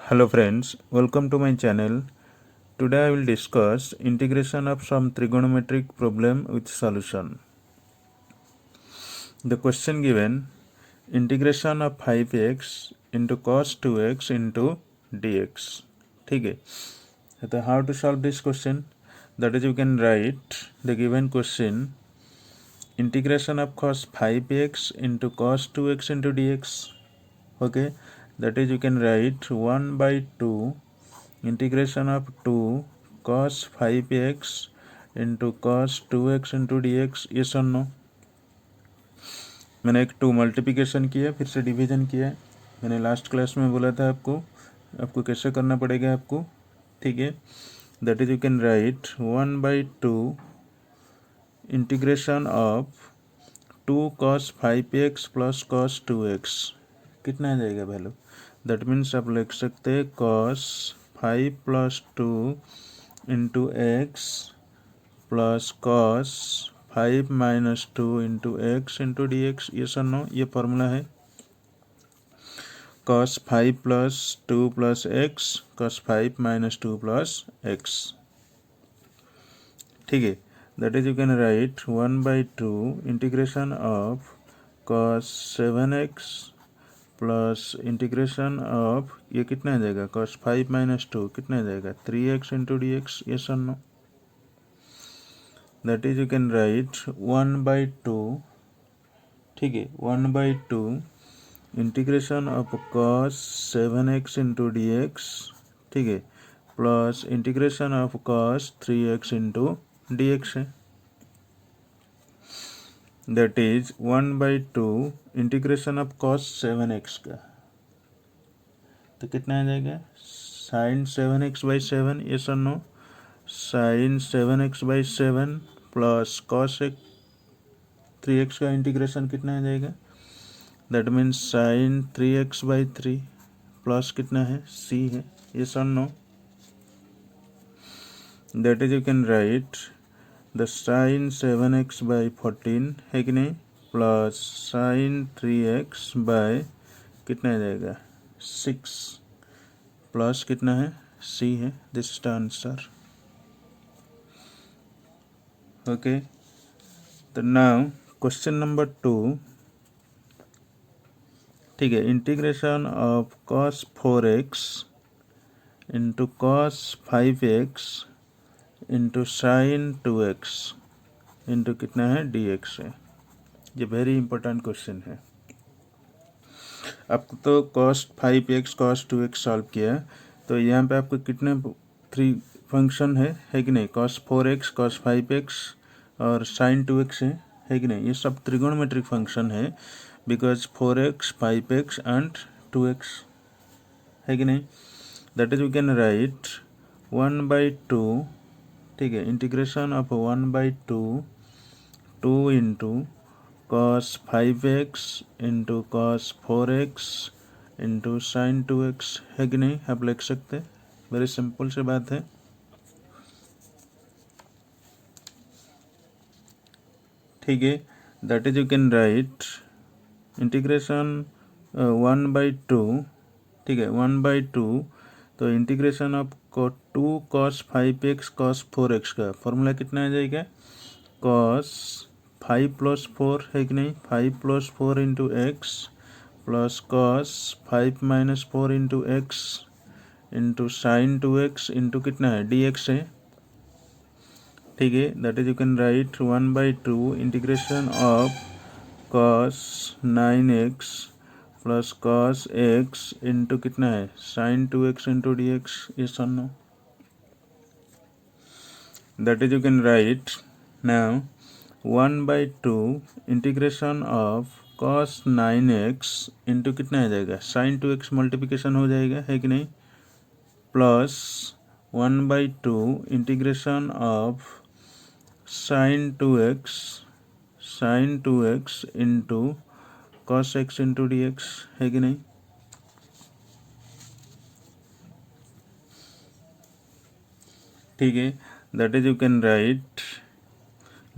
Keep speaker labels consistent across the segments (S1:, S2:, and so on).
S1: Hello friends, welcome to my channel. Today I will discuss integration of some trigonometric problem with solution. The question given, integration of 5x into cos 2x into dx. ठीक है, तो how to solve this question? That is, you can write the given question, integration of cos 5x into cos 2x into dx. Okay, that is, you can write 1 by 2 integration of 2 cos 5x into cos 2x into dx. yes or no? मैंने एक 2 multiplication किया, फिर से division किया. मैंने last class में बोला था आपको कैसे करना पड़ेगा आपको. ठीक है, that is you can write 1 by 2 integration of 2 cos 5x plus cos 2x. कितना आ जाएगा वैल्यू? दैट मीन्स आप लिख सकते हैं cos 5 plus 2 into x plus cos 5 minus 2 into x into d x. Yes sir ये फॉर्मूला है. cos 5 plus 2 plus x cos 5 minus 2 plus x. ठीक है, that is you can write 1 by 2 integration of cos 7x plus integration of ये कितना आ जाएगा cos 5 minus 2 कितना आ जाएगा 3x into d x. Yes or no, that is you can write 1 by 2. ठीक है, 1 by 2 integration of cos 7x into d x. ठीक है, plus integration of cos 3x into d x है. That is 1 by 2 integration of cos 7x का तो कितना आ जाएगा sin 7x by 7. Yes or no, sin 7x by 7 plus cos 3x का integration कितना आ जाएगा. That means sin 3x by 3 plus कितना है c है. Yes or no, that is you can write the sin 7x by 14 है कि नहीं प्लस sin 3x बाई कितना आ जाएगा 6 प्लस कितना है c है. This is the answer. Okay, तो नाउ क्वेश्चन नंबर 2. ठीक है, integration of cos 4x into cos 5x into sine 2x into कितना है dx है. ये वेरी इंपॉर्टेंट क्वेश्चन है. आपको तो cos 5x cos 2x solve किया, तो यहाँ पे आपको कितने 3 फंक्शन है कि नहीं cos 4x cos 5x और sin 2x है कि नहीं. ये सब ट्रिगोनोमेट्रिक फंक्शन है because 4x 5x and 2x है कि नहीं. That is we can write 1 by 2. ठीक है, integration of 1 by 2 into cos 5x into cos 4x into sine 2x है कि नहीं. आप लिख सकते हैं, वेरी सिंपल सी बात है. ठीक है, that is you can write integration 1 by 2. ठीक है, 1 बाई 2 तो integration of 2 cos 5x cos 4x का फॉर्मूला कितना आ जाएगा cos 5 प्लस 4 है कि नहीं 5 plus 4 into x plus cos 5 minus 4 into x into sine 2x into कितना है dx है. ठीक है, that is you can write 1 by 2 integration of cos 9x plus cos x into कितना है sine 2x into dx. Yes or no, that is you can write now 1 by 2 integration of cos 9x into कितना आ जाएगा sign 2x multiplication हो जाएगा है कि नहीं plus 1 by 2 integration of sign 2x into cos x into d x है कि नहीं. ठीक है, that is you can write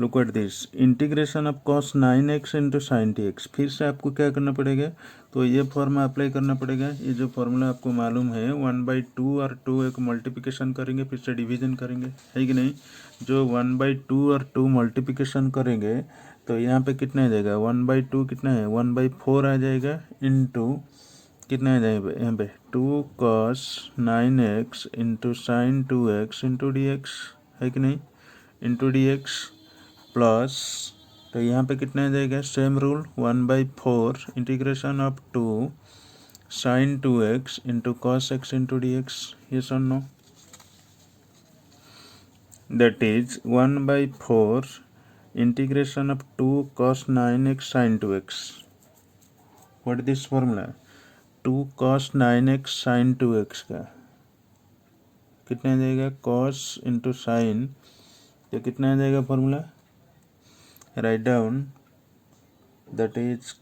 S1: look at this integration of cos 9x into sine T x. फिर से आपको क्या करना पड़ेगा, तो ये फॉर्मूला अप्लाई करना पड़ेगा। ये जो फॉर्मूला आपको मालूम है 1/2 और 2 एक मल्टीप्लिकेशन करेंगे फिर से डिवीजन करेंगे, है कि नहीं। जो 1/2 और 2 मल्टीप्लिकेशन करेंगे तो यहाँ पे कितना आ जाएगा, 1/2 कितना है 1/4 आ जाएगा, इंटू कितना आ जाएगा यहाँ पे 2 cos 9x into sine 2x into d x, है कि नहीं, इंटू डी एक्स प्लस, तो यहाँ पे कितना आ जाएगा same rule 1/4 integration of 2 sine 2x into cos x into d x. Yes or no, that is 1/4 integration of 2 cos 9x sine 2x। What this formula 2 cos 9x sine 2x का कितना आ जाएगा cos इंटू साइन, तो कितना आ जाएगा formula, write down, that is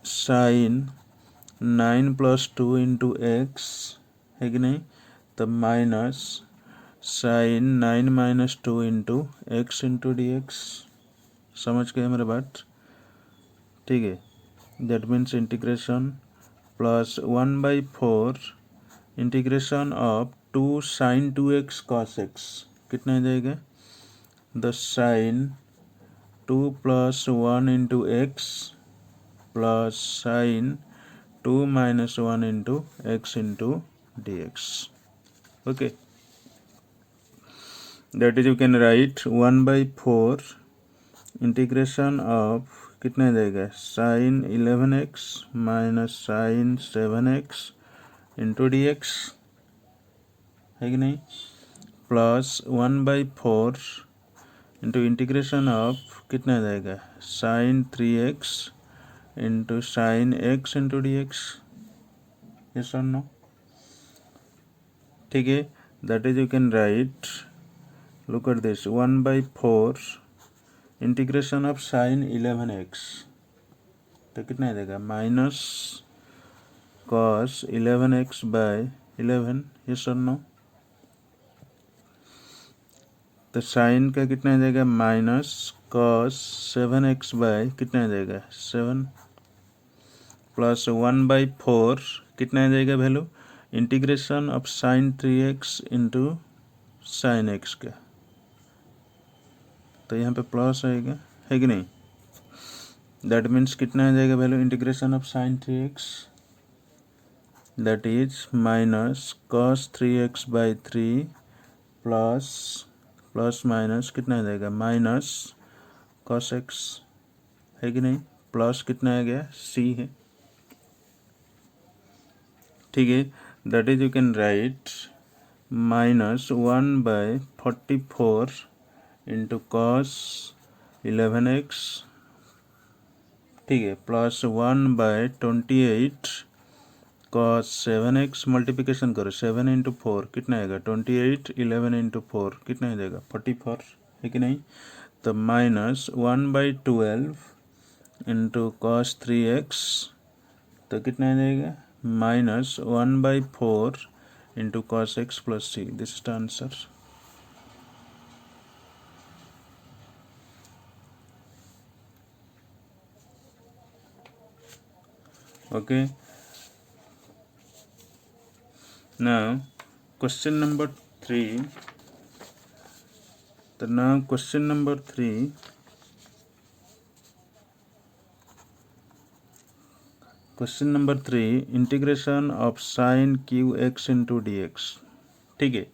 S1: sin 9 plus 2 into x, है कि नहीं, तब minus sin 9 minus 2 into x into dx। समझ गए मेरे बात, ठीक है। That means integration plus 1/4 integration of 2 sin 2x cos x, कितना आ जाएगा, the sign 2 plus 1 into x plus sin 2 minus 1 into x into dx, okay। that is you can write 1/4 integration of कितना आ जाएगा sin 11x minus sin 7x into dx, है कि नहीं, plus 1/4 into integration of कितना आ जाएगा sine 3x into sine x into d x. Yes और नो, ठीक है। That is you can write, look at this 1/4 integration of sine 11x, तो कितना आ जाएगा minus cos 11x by 11। Yes और नो, तो साइन का कितना आ जाएगा माइनस कॉस 7x बाय कितना आ जाएगा 7 प्लस 1/4 कितना आ जाएगा value integration of sign 3x into sine x का, तो यहाँ पे प्लस आएगा, है कि नहीं। दैट मीन्स कितना आ जाएगा value integration of sign 3x, that is minus cos 3x by 3 plus plus minus कितना आ जाएगा माइनस कॉस एक्स, है कि नहीं, प्लस कितना आ गया सी है, ठीक है। That is you can right minus 1/44 into cos 11x, ठीक है, प्लस 1/28 कॉस 7x, मल्टीप्लिकेशन करो 7 इंटू 4 कितना आएगा 28, 11 इंटू 4 कितना आ जाएगा 44, है कि नहीं। तो माइनस 1/12 इंटू कॉस 3x, तो कितना आ जाएगा minus 1/4 into cos x plus c. This is the answer. Okay, now question number 3, so now question number 3, question number 3 integration of sine cube x into d x, ठीक है।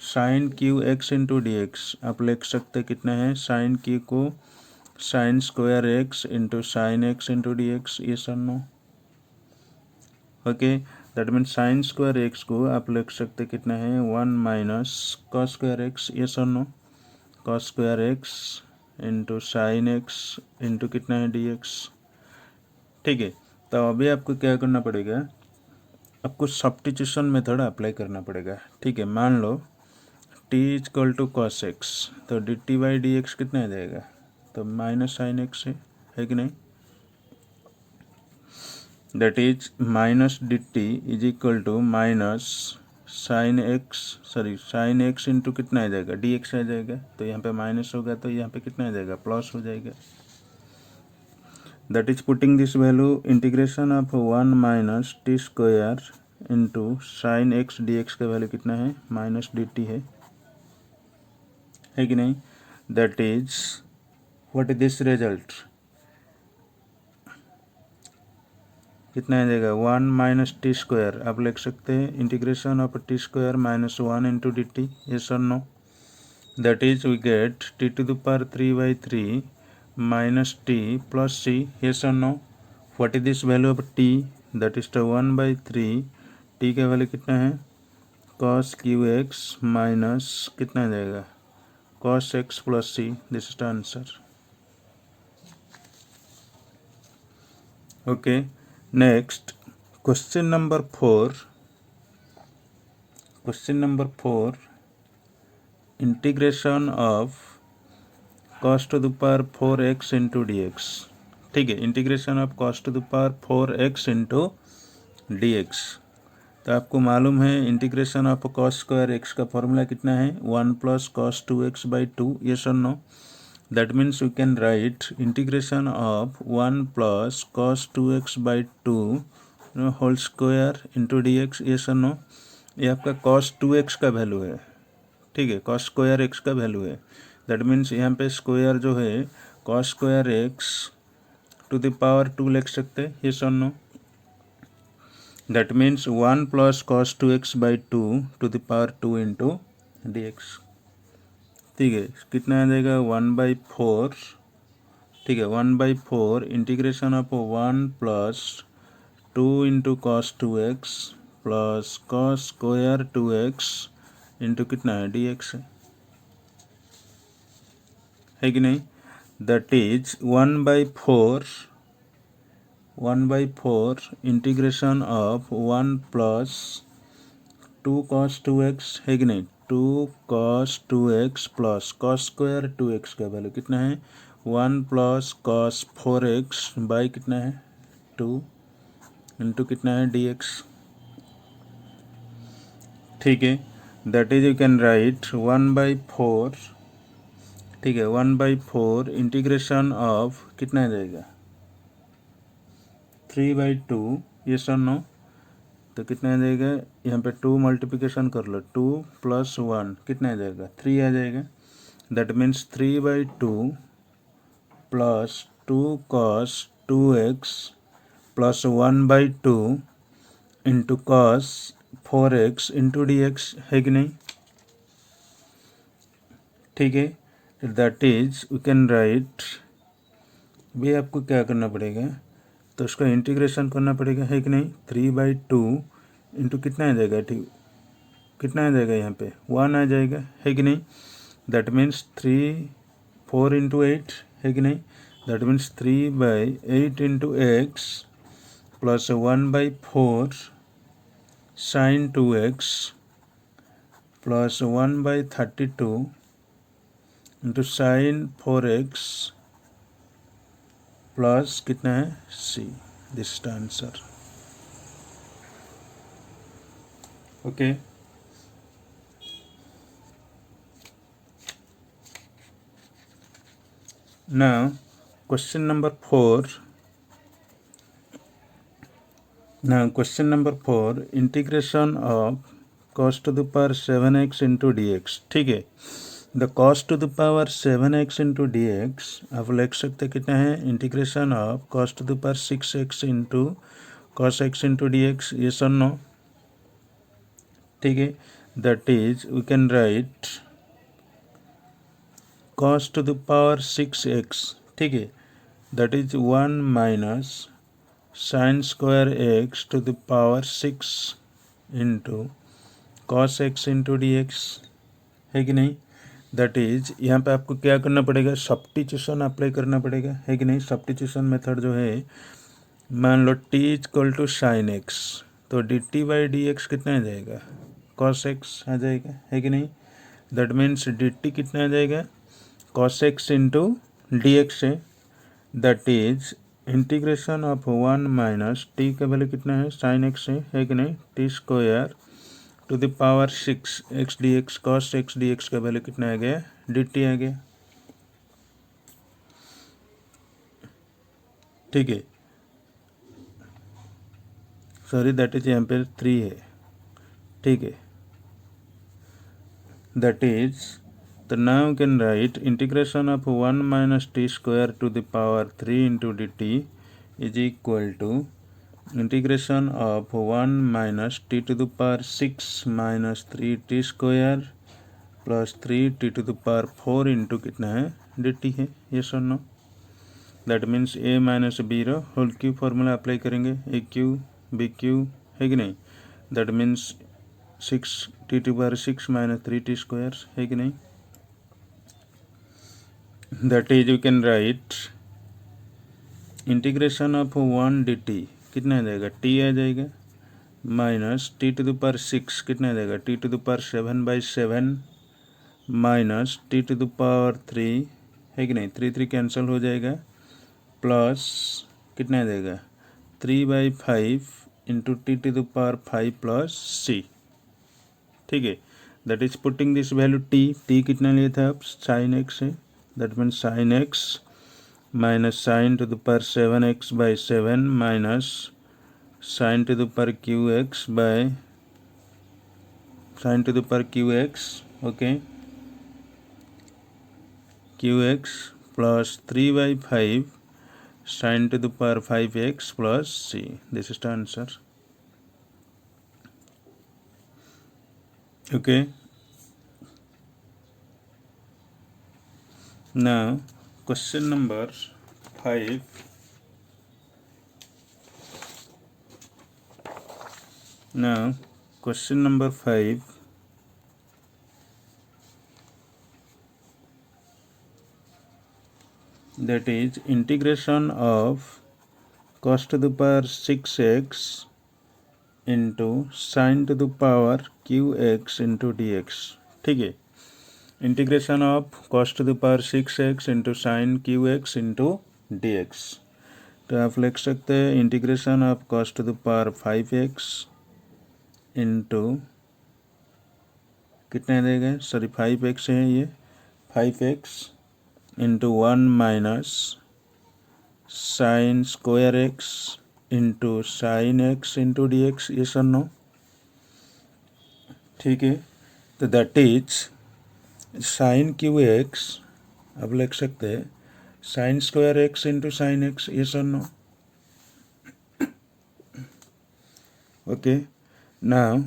S1: Sine cube x into d x आप लिख सकते कितना है sine cube को sine square x into sine x into d x, yes or no, okay. That means sine square x को आप लिख सकते कितना है 1 minus cos square x, yes or no, cos square x into sine x into कितना है d x, ठीक है। तो अभी आपको क्या करना पड़ेगा, आपको सब्स्टिट्यूशन मेथड अप्लाई करना पड़ेगा, ठीक है। मान लो t equal to cos x, तो d t by d x कितना आ जाएगा, तो माइनस साइन एक्स है कि नहीं। That is minus d t is equal to minus sine x into कितना आ जाएगा, डी एक्स आ जाएगा। तो यहाँ पे माइनस होगा तो यहाँ पे कितना आ जाएगा, प्लस हो जाएगा। That is putting this value integration of 1 minus t square into sine x d x का वैल्यू कितना है, माइनस डी टी है कि नहीं। That is what is this result, कितना आ जाएगा, 1 माइनस टी स्क्वायर। आप लिख सकते हैं integration of t square minus 1 into d t, yes और no. That is we get t to the power 3/3 minus t plus c, yes और no. What is this value of t, that is 1/3, t का value कितना है, cos cube x minus कितना आ जाएगा, cos x plus c, this is the answer. Okay, next question number 4। Question number 4, integration of cos to the power 4x into d x. ठीक है, integration of cos to the power 4x into d x. तो आपको मालूम है integration of cos square x का formula कितना है, 1 plus cos 2x/2, yes और no. That means we can write integration of 1 plus cos 2x/2 whole square into d x, yes और no. ये आपका cos 2x का वैल्यू है, ठीक है, cos स्क्वायर एक्स का वैल्यू है। दैट मीन्स यहाँ पे स्क्वायर जो है cos square x to the power 2 लिख सकते हैं, यस और no. That means 1 plus cos 2x/2 to the power 2 into d x. ठीक है, कितना आ जाएगा, 1/4। ठीक है, 1/4 integration of 1 plus 2 into cos 2x plus cos square 2x into कितना है, डी एक्स है कि नहीं। That is 1/4 integration of 1 plus 2 cos 2x है कि नहीं, 2 cos 2x plus cos square 2x का वैल्यू कितना है, 1 प्लस cos 4x बाई कितना है, 2 इंटू कितना है, डी एक्स। ठीक है, that is you can right 1/4। ठीक है, 1/4 इंटीग्रेशन ऑफ कितना आ जाएगा, 3/2, यस और नो। तो कितना आ जाएगा, यहाँ पे 2 मल्टीप्लिकेशन कर लो, 2 प्लस 1 कितना आ जाएगा, 3 आ जाएगा। That means 3/2 plus 2 cos 2x plus 1/2 into cos 4x into d x है कि नहीं। ठीक है, that is we can write, भी आपको क्या करना पड़ेगा, तो उसका इंटीग्रेशन करना पड़ेगा है कि नहीं। 3/2 इंटू कितना आ जाएगा, ठीक कितना आ जाएगा, यहाँ पे 1 आ जाएगा है कि नहीं। दैट मीन्स 4 इंटू 8 है कि नहीं। That means 3/8 into x plus 1/4 sine 2x plus 1/32 into sine 4x plus कितना है, c, this is the answer. Okay, now question number 4। now question number 4, integration of cos to the power 7x into dx। ठीक है, the cos to the power 7x into dx आप लिख सकते कितना है, integration of cos to the power 6x into cos x into dx, yes or no। ठीक है, that is we can write cos to the power 6x। ठीक है, that is 1 minus sine square x to the power 6 into cos x into d x है कि नहीं। That is यहाँ पे आपको क्या करना पड़ेगा, सब्स्टिट्यूशन अप्लाई करना पड़ेगा है कि नहीं। सब्स्टिट्यूशन मेथड जो है, मान लो t equal to sine x, तो dt/dx कितना आ जाएगा, cos x आ जाएगा है कि नहीं। दैट मीन्स dt कितना आ जाएगा, cos x into d x है। That is integration of 1 minus t का वैल्यू कितना है, साइन एक्स है कि नहीं, t square to the power 6 x d x cos x d x का वैल्यू कितना आ गया डी टी आ गया। ठीक है, सॉरी दैट इज यहाँ पे 3 है। ठीक है, दैट इज तो now can write integration of 1 minus t square to the power 3 into d t is equal to integration of 1 minus t to the power 6 minus 3 t square plus 3 t to the power 4 into कितना है d t है। Yes or no that means a minus b रो whole cube formula apply करेंगे, a cube b Q है कि नहीं। That means 6 t to power 6 minus 3 t square है कि नहीं। That is you can write integration of 1 d t कितना आ जाएगा टी आ जाएगा minus t to the power 6 कितना आ जाएगा t to the power 7/7 minus t to the power 3 है कि नहीं, 3 कैंसिल हो जाएगा प्लस कितना आ जाएगा 3/5 into t to the power 5 plus c. ठीक है, that is putting this value t कितना लिया था आप साइन एक्स है, that means sine x minus sine to the power 7x/7 minus sine to the power qx by sine to the power qx okay qx plus 3/5 sin to the power 5x plus c. This is the answer. Okay. Now question number 5. Now question number 5. That is integration of cos to the power 6x into sin to the power qx into dx। ठीक है, integration of cos to the power 6x into sin qx into dx। तो आप लिख सकते हैं integration of cos to the power 5x into कितना देगा sorry 5x है ये 5x into 1 minus sine square x into sine x into d x. Yes or no ठीक है, तो that is sine cube x अब लिख सकते हैं sine square x into sine x. Yes or no okay. Now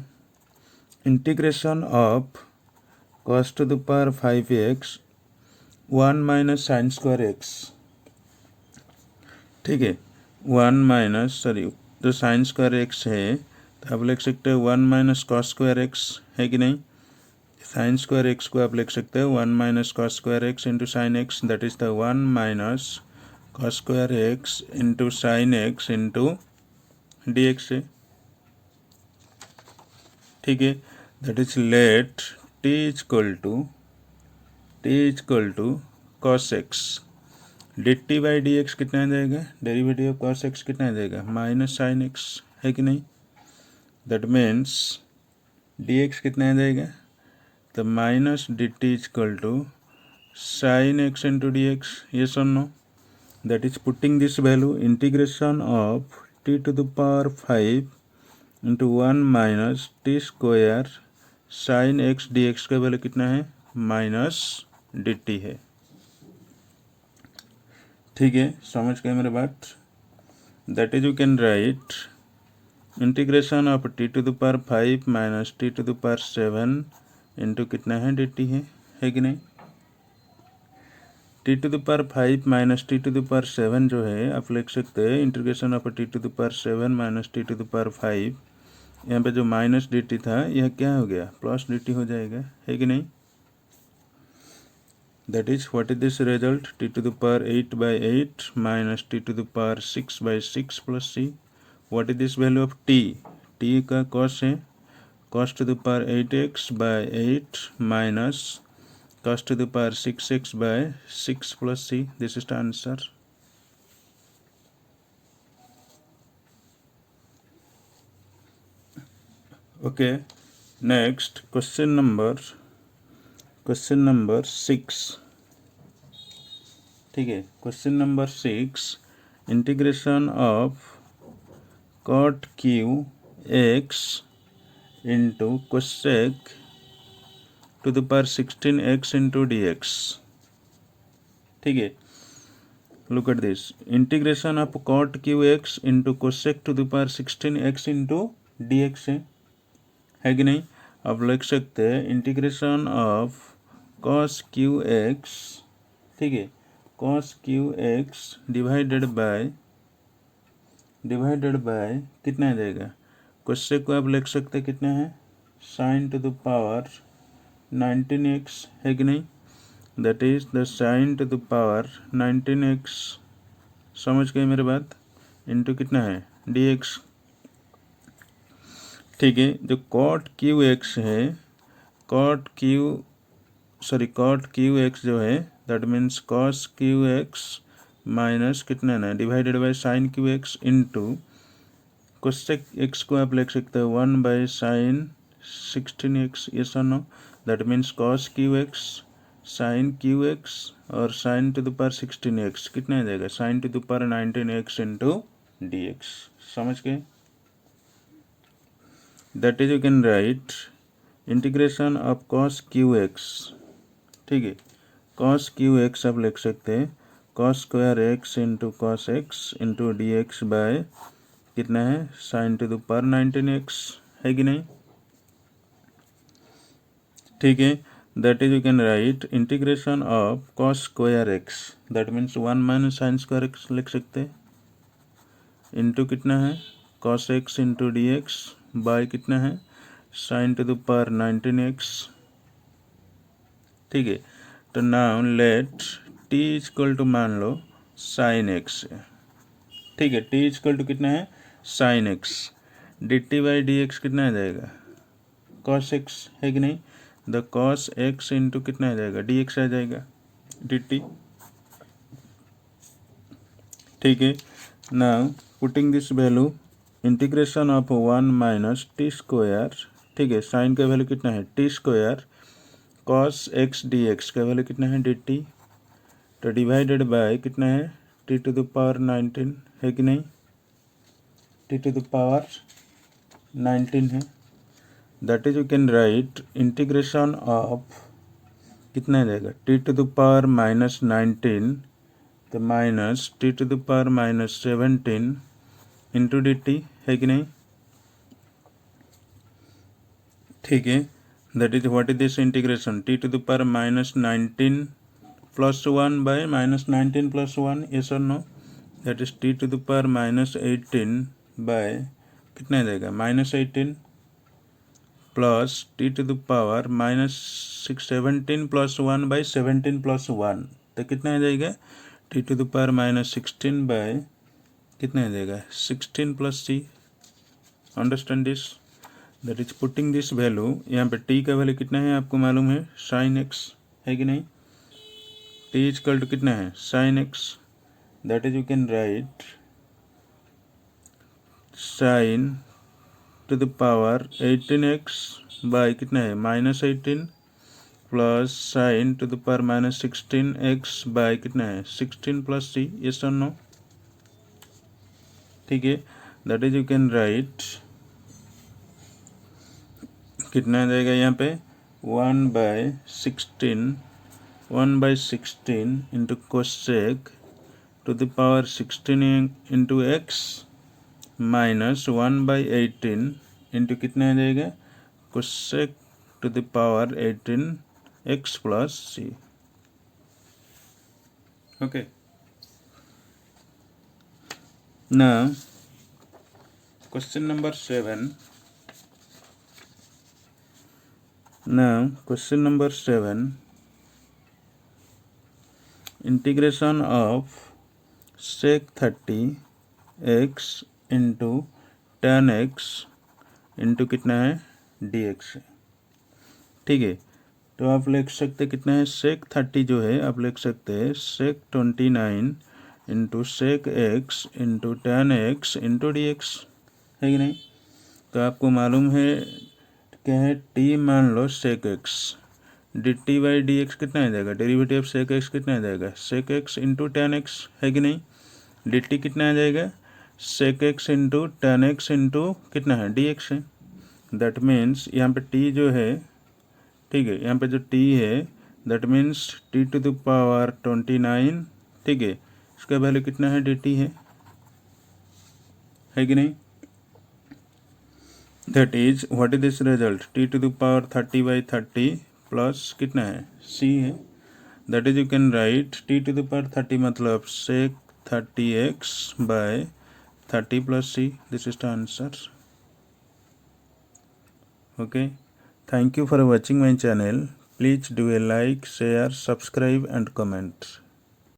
S1: integration of cos to the power 5x 1 minus sine square x. ठीक है, 1 minus sorry जो साइन स्क्वायर एक्स है तो आप लिख सकते हो 1 माइनस कॉस स्क्वायर एक्स है कि नहीं। साइन स्क्वायर एक्स को आप लिख सकते हो 1 minus cos square x into sine x, that is the 1 minus cos square x into sine x into d x है। ठीक है, that is let t is equal to cos x d t by d x कितना आ जाएगा derivative of cos x कितना आ जाएगा minus sine x है कि नहीं। दैट मीन्स डी एक्स कितना आ जाएगा तो minus d t is equal to sine x into d x. Yes सुन no that is putting this value integration of t to the power 5 into 1 minus t square sine x d x का value कितना है minus d t है। ठीक है, समझ गए मेरे बात। That is you can write integration of t to the power 5 minus t to the power 7 into कितना है डी टी है कि नहीं। T to the power 5 minus t to the power 7 जो है आप लिख सकते हैं integration of t to the power 7 minus t to the power 5। यहाँ पे जो माइनस डी टी था यह क्या हो गया प्लस डी टी हो जाएगा है कि नहीं। That is what is this result t to the power 8/8 minus t to the power 6/6 plus c. What is this value of t का कॉस है cos to the power 8x/8 minus cos to the power 6x/6 plus c. This is the answer. Okay, next question number 6, ठीक है। Question number 6, integration of cot cube x into cosec to the power 16x into dx, ठीक है। Look at this, integration of cot cube x into cosec to the power 16x into dx है कि नहीं। अब लिख सकते हैं integration of cos cube x, ठीक है, cos cube x divided by कितना आ जाएगा, कोसेक को आप लिख सकते हैं कितना है, sign to the power 19x है कि नहीं, that is the sign to the power 19x, समझ गए मेरे बात, इंटू कितना है dx, ठीक है। जो cot क्यू एक्स है, cot क्यू एक्स जो है that means cos cube x minus कितना ना divided by sine cube x into cosec x को आप लिख सकते हो 1 बाय साइन 16x, ये सुनो, that means cos cube x sine cube x और sine to the power 16x कितना आ जाएगा, sine to the power 19x into dx, समझ गए। That is you can write integration of cos cube x, ठीक है, cos क्यू एक्स आप लिख सकते हैं cos square x into cos x into d x by कितना है, sign to the power 19x है कि नहीं, ठीक है। That is you can write integration of cos square x, that means 1 minus sine square x लिख सकते हैं इंटू कितना है cos x into d x by कितना है, sign to the power 19x, ठीक है। तो now let t equal to मान लो साइन एक्स है, ठीक है, t इक्वल टू कितना है sine x, d t by d x कितना आ जाएगा cos एक्स है कि नहीं, द cos एक्स इंटू कितना आ जाएगा डी एक्स आ जाएगा डी टी, ठीक है। Now putting this value integration of 1 minus t square, ठीक है, साइन का वैल्यू कितना है T square, cos x d x का वैल्यू कितना है डी टी, तो डिवाइडेड बाय कितना है टी टू द पावर 19 है कि नहीं, टी टू द पावर 19 है, that is you can write integration of कितना आ जाएगा t to the power minus 19 तो minus t to the power minus 17 into d t है कि नहीं, ठीक है। That is what is this integration t to the power minus 19 plus 1 by minus 19 plus 1, yes और no, that is t to the power minus 18 by कितना आ जाएगा minus 18 plus t to the power minus 17 plus 1 by 17 plus 1, तो कितना आ जाएगा t to the power minus 16 by कितना आ जाएगा 16 plus c, understand this, that is putting this value, यहाँ पे टी का वैल्यू कितना है आपको मालूम है साइन एक्स है कि नहीं, टी इक्वल टू कितना है sine x, that is you can write sine to the power 18x by कितना है minus 18 plus sine to the power minus 16x by कितना है 16 प्लस सी, यस और नो, ठीक है। That is you can write कितना आ जाएगा यहाँ पे 1/16 into cosec to the power 16 into x minus 1/18 into कितना आ जाएगा cosec to the power 18x plus C, okay. Now, question number 7. Now, question number 7. Integration of sec 30x into tan x into कितना है dx है, ठीक है। तो आप लिख सकते कितना है sec 30 जो है आप लिख सकते हैं sec 29 into sec x into ten x into d x है कि नहीं, तो आपको मालूम है क्या है, टी मान लो sec x, d t by d x कितना आ जाएगा, डेरिवेटिव ऑफ सेक एक्स कितना आ जाएगा, sec x into ten x, है कि नहीं। डी टी कितना आ जाएगा, sec x into ten x into कितना है, डी एक्स है। दैट मीन्स यहाँ पे टी जो है, ठीक है, यहाँ पे जो टी है that means t to the power 29, ठीक है, इसका वैल्यू कितना है, डी टी है कि नहीं। That is what is this result, t to the power 30/30 plus कितना है, सी है। That is you can write t to the power 30 मतलब sec 30x/30 plus c, this is the answer. Okay, thank you for watching my channel. Please do a like, share, subscribe and comment.